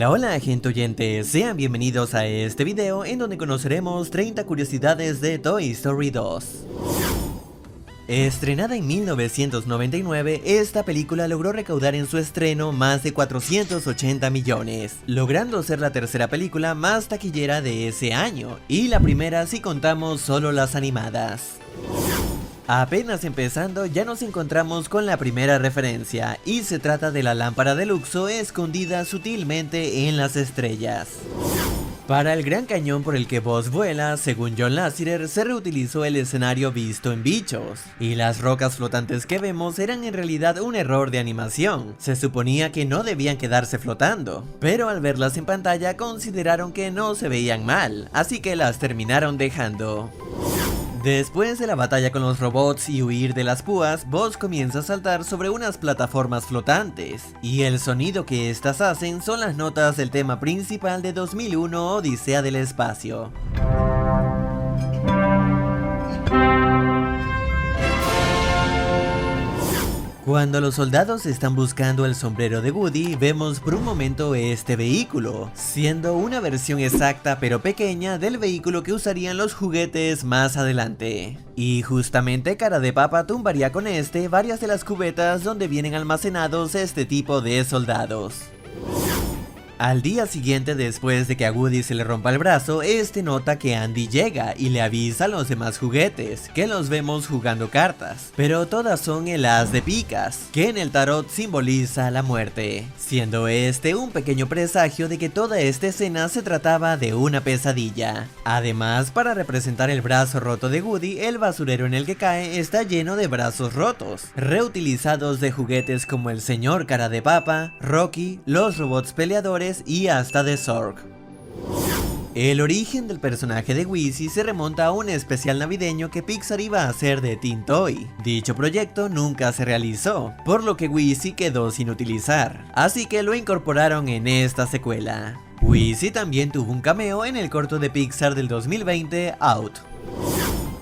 Hola hola gente oyente, sean bienvenidos a este video en donde conoceremos 30 curiosidades de Toy Story 2. Estrenada en 1999, esta película logró recaudar en su estreno más de 480 millones, logrando ser la tercera película más taquillera de ese año, y la primera si contamos solo las animadas. Apenas empezando ya nos encontramos con la primera referencia, y se trata de la lámpara de Luxo escondida sutilmente en las estrellas. Para el gran cañón por el que Buzz vuela, según John Lasseter, se reutilizó el escenario visto en Bichos, y las rocas flotantes que vemos eran en realidad un error de animación. Se suponía que no debían quedarse flotando, pero al verlas en pantalla consideraron que no se veían mal, así que las terminaron dejando. Después de la batalla con los robots y huir de las púas, Buzz comienza a saltar sobre unas plataformas flotantes, y el sonido que estas hacen son las notas del tema principal de 2001 Odisea del Espacio. Cuando los soldados están buscando el sombrero de Woody, vemos por un momento este vehículo, siendo una versión exacta pero pequeña del vehículo que usarían los juguetes más adelante. Y justamente Cara de Papa tumbaría con este varias de las cubetas donde vienen almacenados este tipo de soldados. Al día siguiente, después de que a Woody se le rompa el brazo, este nota que Andy llega y le avisa a los demás juguetes, que los vemos jugando cartas, pero todas son el as de picas, que en el tarot simboliza la muerte, siendo este un pequeño presagio de que toda esta escena se trataba de una pesadilla. Además, para representar el brazo roto de Woody, el basurero en el que cae está lleno de brazos rotos, reutilizados de juguetes como el señor Cara de Papa, Rocky, los robots peleadores y hasta de Zorg. El origen del personaje de Wheezy se remonta a un especial navideño que Pixar iba a hacer de Teen Toy. Dicho proyecto nunca se realizó, por lo que Wheezy quedó sin utilizar, así que lo incorporaron en esta secuela. Wheezy también tuvo un cameo en el corto de Pixar del 2020, Out.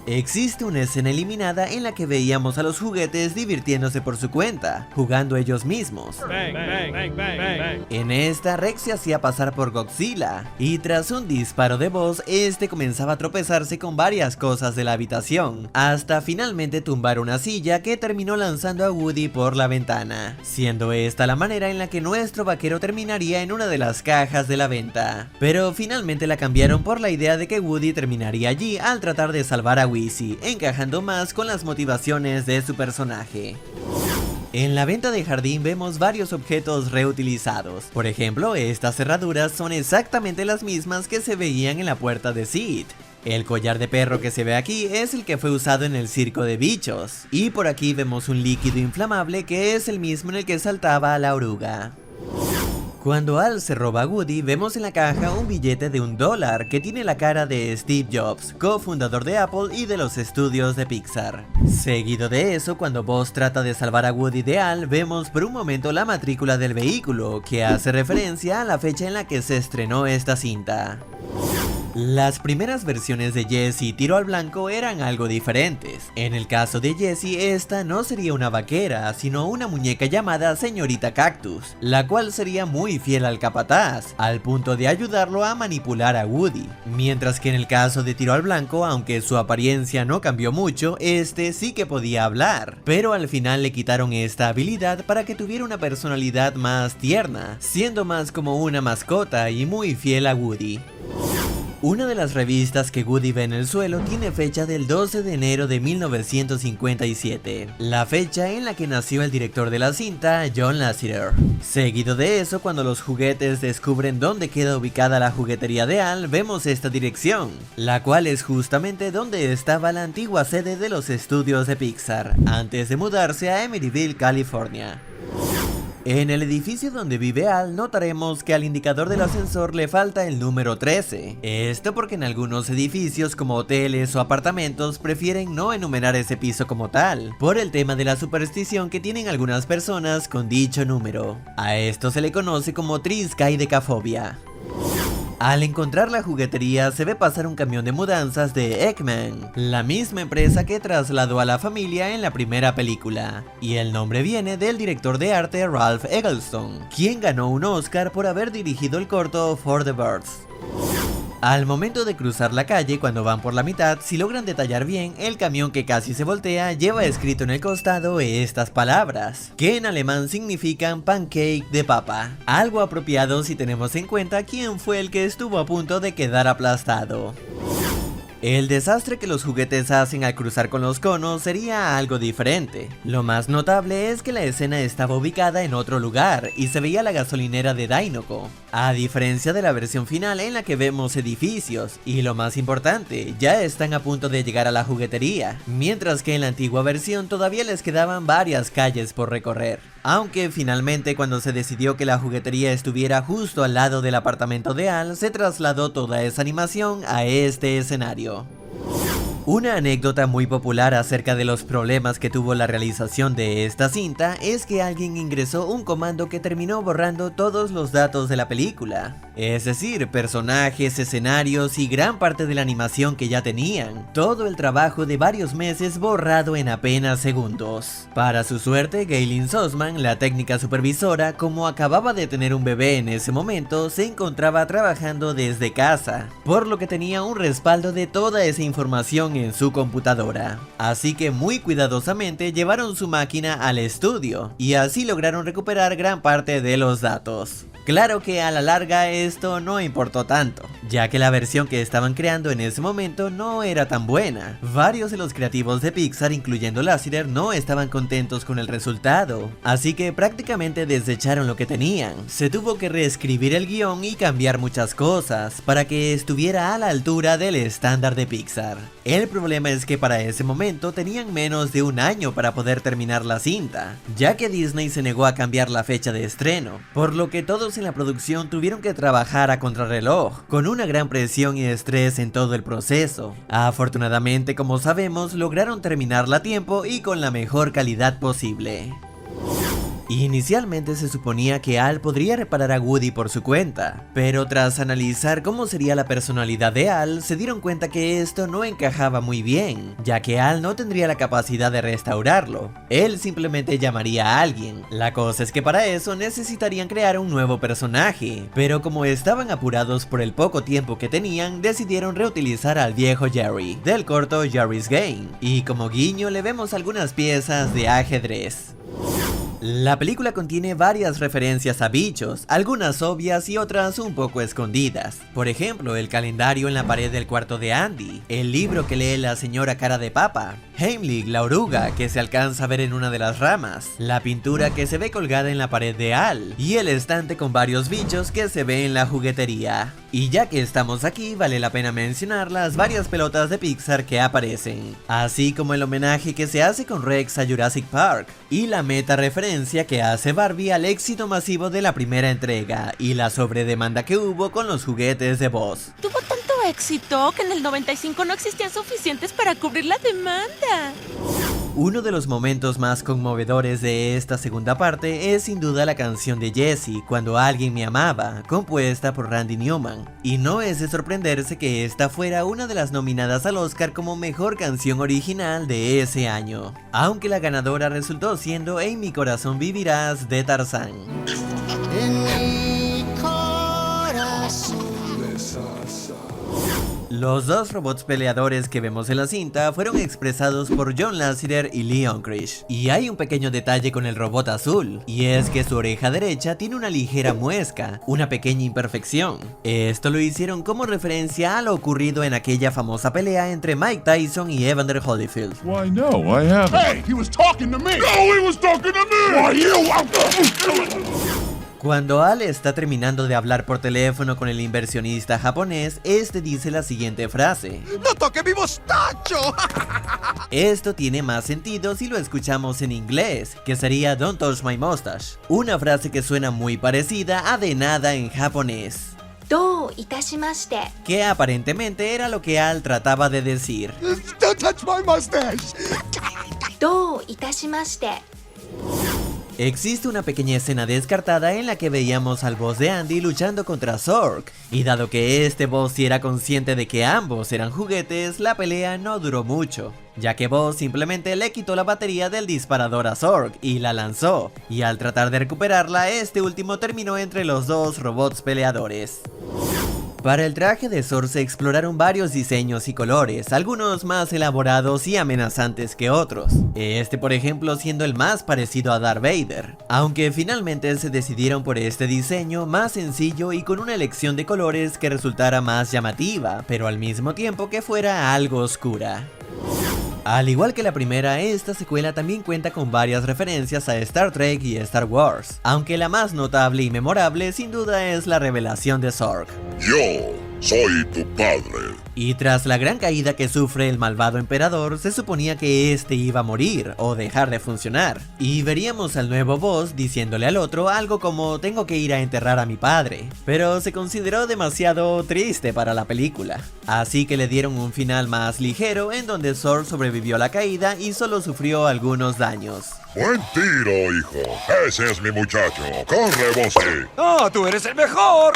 Existe una escena eliminada en la que veíamos a los juguetes divirtiéndose por su cuenta, jugando ellos mismos. Bang, bang, bang, bang. En esta, Rex se hacía pasar por Godzilla, y tras un disparo de Buzz, este comenzaba a tropezarse con varias cosas de la habitación, hasta finalmente tumbar una silla que terminó lanzando a Woody por la ventana, siendo esta la manera en la que nuestro vaquero terminaría en una de las cajas de la venta. Pero finalmente la cambiaron por la idea de que Woody terminaría allí al tratar de salvar a Wheezy, encajando más con las motivaciones de su personaje. En la venta de jardín vemos varios objetos reutilizados. Por ejemplo, estas cerraduras son exactamente las mismas que se veían en la puerta de Sid. El collar de perro que se ve aquí es el que fue usado en el circo de Bichos. Y por aquí vemos un líquido inflamable que es el mismo en el que saltaba la oruga. Cuando Al se roba a Woody, vemos en la caja un billete de $1 que tiene la cara de Steve Jobs, cofundador de Apple y de los estudios de Pixar. Seguido de eso, cuando Buzz trata de salvar a Woody de Al, vemos por un momento la matrícula del vehículo, que hace referencia a la fecha en la que se estrenó esta cinta. Las primeras versiones de Jessie Tiro al Blanco eran algo diferentes. En el caso de Jessie, esta no sería una vaquera, sino una muñeca llamada Señorita Cactus, la cual sería muy fiel al capataz, al punto de ayudarlo a manipular a Woody. Mientras que en el caso de Tiro al Blanco, aunque su apariencia no cambió mucho, este sí que podía hablar, pero al final le quitaron esta habilidad para que tuviera una personalidad más tierna, siendo más como una mascota y muy fiel a Woody. Una de las revistas que Woody ve en el suelo tiene fecha del 12 de enero de 1957, la fecha en la que nació el director de la cinta, John Lasseter. Seguido de eso, cuando los juguetes descubren dónde queda ubicada la juguetería de Al, vemos esta dirección, la cual es justamente donde estaba la antigua sede de los estudios de Pixar, antes de mudarse a Emeryville, California. En el edificio donde vive Al, notaremos que al indicador del ascensor le falta el número 13. Esto porque en algunos edificios como hoteles o apartamentos prefieren no enumerar ese piso como tal, por el tema de la superstición que tienen algunas personas con dicho número. A esto se le conoce como triscaidecafobia. Al encontrar la juguetería se ve pasar un camión de mudanzas de Eggman, la misma empresa que trasladó a la familia en la primera película, y el nombre viene del director de arte Ralph Eggleston, quien ganó un Oscar por haber dirigido el corto For the Birds. Al momento de cruzar la calle, cuando van por la mitad, si logran detallar bien, el camión que casi se voltea lleva escrito en el costado estas palabras, que en alemán significan pancake de papa, algo apropiado si tenemos en cuenta quién fue el que estuvo a punto de quedar aplastado. El desastre que los juguetes hacen al cruzar con los conos sería algo diferente. Lo más notable es que la escena estaba ubicada en otro lugar y se veía la gasolinera de Dinoco, a diferencia de la versión final en la que vemos edificios, y lo más importante, ya están a punto de llegar a la juguetería, mientras que en la antigua versión todavía les quedaban varias calles por recorrer. Aunque finalmente cuando se decidió que la juguetería estuviera justo al lado del apartamento de Al, se trasladó toda esa animación a este escenario. Una anécdota muy popular acerca de los problemas que tuvo la realización de esta cinta es que alguien ingresó un comando que terminó borrando todos los datos de la película, es decir, personajes, escenarios y gran parte de la animación que ya tenían, todo el trabajo de varios meses borrado en apenas segundos. Para su suerte, Gaylene Sussman, la técnica supervisora, como acababa de tener un bebé en ese momento, se encontraba trabajando desde casa, por lo que tenía un respaldo de toda esa información en su computadora, así que muy cuidadosamente llevaron su máquina al estudio y así lograron recuperar gran parte de los datos. Claro que a la larga esto no importó tanto, ya que la versión que estaban creando en ese momento no era tan buena. Varios de los creativos de Pixar, incluyendo Lasseter, no estaban contentos con el resultado, así que prácticamente desecharon lo que tenían. Se tuvo que reescribir el guión y cambiar muchas cosas para que estuviera a la altura del estándar de Pixar. El problema es que para ese momento tenían menos de un año para poder terminar la cinta, ya que Disney se negó a cambiar la fecha de estreno, por lo que todos en la producción tuvieron que trabajar a contrarreloj, con una gran presión y estrés en todo el proceso. Afortunadamente, como sabemos, lograron terminarla a tiempo y con la mejor calidad posible. Inicialmente se suponía que Al podría reparar a Woody por su cuenta, pero tras analizar cómo sería la personalidad de Al, se dieron cuenta que esto no encajaba muy bien, ya que Al no tendría la capacidad de restaurarlo. Él simplemente llamaría a alguien. La cosa es que para eso necesitarían crear un nuevo personaje, pero como estaban apurados por el poco tiempo que tenían, decidieron reutilizar al viejo Jerry, del corto Jerry's Game, y como guiño le vemos algunas piezas de ajedrez. La película contiene varias referencias a bichos, algunas obvias y otras un poco escondidas. Por ejemplo, el calendario en la pared del cuarto de Andy, el libro que lee la señora cara de papa, Heimlich, la oruga que se alcanza a ver en una de las ramas, la pintura que se ve colgada en la pared de Al, y el estante con varios bichos que se ve en la juguetería. Y ya que estamos aquí, vale la pena mencionar las varias pelotas de Pixar que aparecen, así como el homenaje que se hace con Rex a Jurassic Park, y la meta referencia que hace Barbie al éxito masivo de la primera entrega, y la sobredemanda que hubo con los juguetes de Buzz. Tuvo tanto éxito que en el 95 no existían suficientes para cubrir la demanda. Uno de los momentos más conmovedores de esta segunda parte es sin duda la canción de Jessie, Cuando alguien me amaba, compuesta por Randy Newman, y no es de sorprenderse que esta fuera una de las nominadas al Oscar como mejor canción original de ese año, aunque la ganadora resultó siendo En mi corazón vivirás de Tarzán. En mi corazón. Los dos robots peleadores que vemos en la cinta fueron expresados por John Lasseter y Lee Unkrich. Y hay un pequeño detalle con el robot azul, y es que su oreja derecha tiene una ligera muesca, una pequeña imperfección. Esto lo hicieron como referencia a lo ocurrido en aquella famosa pelea entre Mike Tyson y Evander Holyfield. Why no, I haven't. Hey, he was talking to me. No, he was talking to me. Why you? Cuando Al está terminando de hablar por teléfono con el inversionista japonés, este dice la siguiente frase: ¡No toque mi mostacho! Esto tiene más sentido si lo escuchamos en inglés, que sería Don't touch my mustache, una frase que suena muy parecida a de nada en japonés, どういたしまして que aparentemente era lo que Al trataba de decir. Don't touch my mustache! どういたしまして Existe una pequeña escena descartada en la que veíamos al boss de Andy luchando contra Zorg, y dado que este boss sí era consciente de que ambos eran juguetes, la pelea no duró mucho, ya que Boss simplemente le quitó la batería del disparador a Zorg y la lanzó, y al tratar de recuperarla, este último terminó entre los dos robots peleadores. Para el traje de Zorg se exploraron varios diseños y colores, algunos más elaborados y amenazantes que otros, este por ejemplo siendo el más parecido a Darth Vader, aunque finalmente se decidieron por este diseño más sencillo y con una elección de colores que resultara más llamativa, pero al mismo tiempo que fuera algo oscura. Al igual que la primera, esta secuela también cuenta con varias referencias a Star Trek y Star Wars, aunque la más notable y memorable sin duda es la revelación de Zorg. Yo soy tu padre. Y tras la gran caída que sufre el malvado emperador, se suponía que este iba a morir o dejar de funcionar, y veríamos al nuevo boss diciéndole al otro algo como tengo que ir a enterrar a mi padre, pero se consideró demasiado triste para la película, así que le dieron un final más ligero en donde Zorg sobrevivió a la caída y solo sufrió algunos daños. Buen tiro, hijo. Ese es mi muchacho. Corre, Bossy. ¡Oh, tú eres el mejor!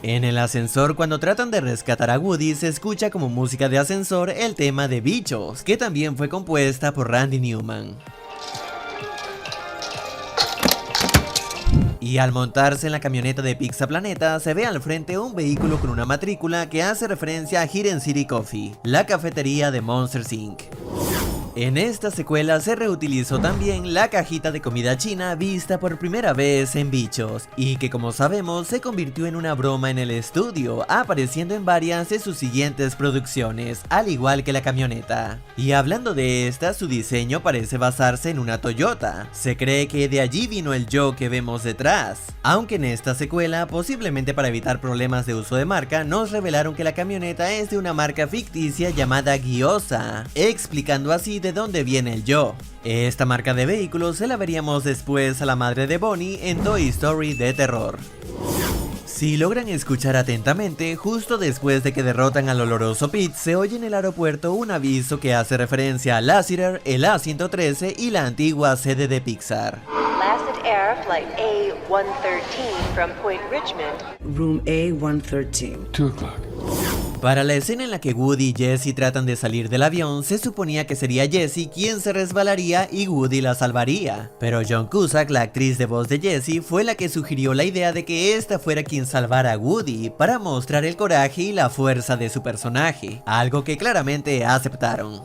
En el ascensor, cuando tratan de rescatar a Woody, se escucha como música de ascensor el tema de Bichos, que también fue compuesta por Randy Newman. Y al montarse en la camioneta de Pizza Planeta, se ve al frente un vehículo con una matrícula que hace referencia a Hidden City Coffee, la cafetería de Monsters Inc. En esta secuela se reutilizó también la cajita de comida china vista por primera vez en Bichos, y que como sabemos se convirtió en una broma en el estudio, apareciendo en varias de sus siguientes producciones, al igual que la camioneta. Y hablando de esta, su diseño parece basarse en una Toyota, se cree que de allí vino el yo que vemos detrás, aunque en esta secuela, posiblemente para evitar problemas de uso de marca, nos revelaron que la camioneta es de una marca ficticia llamada Gyoza, explicando así de dónde viene el yo. Esta marca de vehículos se la veríamos después a la madre de Bonnie en Toy Story de terror. Si logran escuchar atentamente, justo después de que derrotan al oloroso Pete, se oye en el aeropuerto un aviso que hace referencia a Lassiter, el A-113 y la antigua sede de Pixar. Lancet Air Flight A-113 from Point Richmond. Room A-113. 2 o'clock. Para la escena en la que Woody y Jessie tratan de salir del avión, se suponía que sería Jessie quien se resbalaría y Woody la salvaría, pero Joan Cusack, la actriz de voz de Jessie, fue la que sugirió la idea de que esta fuera quien salvara a Woody para mostrar el coraje y la fuerza de su personaje, algo que claramente aceptaron.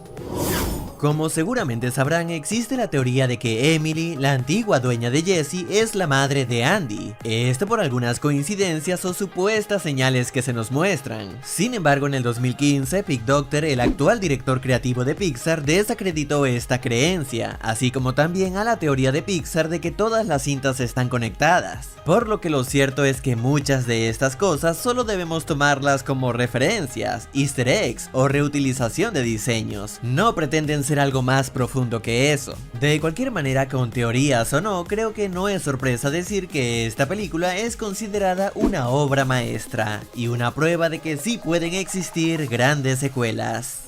Como seguramente sabrán, existe la teoría de que Emily, la antigua dueña de Jessie, es la madre de Andy. Esto por algunas coincidencias o supuestas señales que se nos muestran. Sin embargo, en el 2015, Pete Docter, el actual director creativo de Pixar, desacreditó esta creencia, así como también a la teoría de Pixar de que todas las cintas están conectadas. Por lo que lo cierto es que muchas de estas cosas solo debemos tomarlas como referencias, easter eggs o reutilización de diseños. No pretenden ser algo más profundo que eso. De cualquier manera, con teorías o no, creo que no es sorpresa decir que esta película es considerada una obra maestra y una prueba de que sí pueden existir grandes secuelas.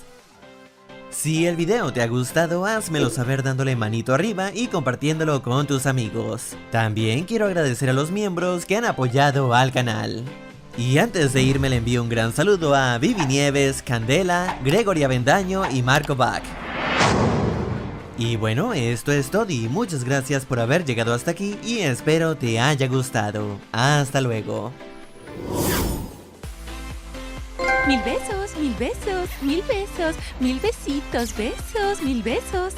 Si el video te ha gustado, házmelo saber dándole manito arriba y compartiéndolo con tus amigos. También quiero agradecer a los miembros que han apoyado al canal. Y antes de irme le envío un gran saludo a Vivi Nieves, Candela, Gregory Avendaño y Marco Bach. Y bueno, esto es todo y muchas gracias por haber llegado hasta aquí y espero te haya gustado. Hasta luego. 1000 besos, 1000 besos, 1000 besos, 1000 besitos, besos, 1000 besos.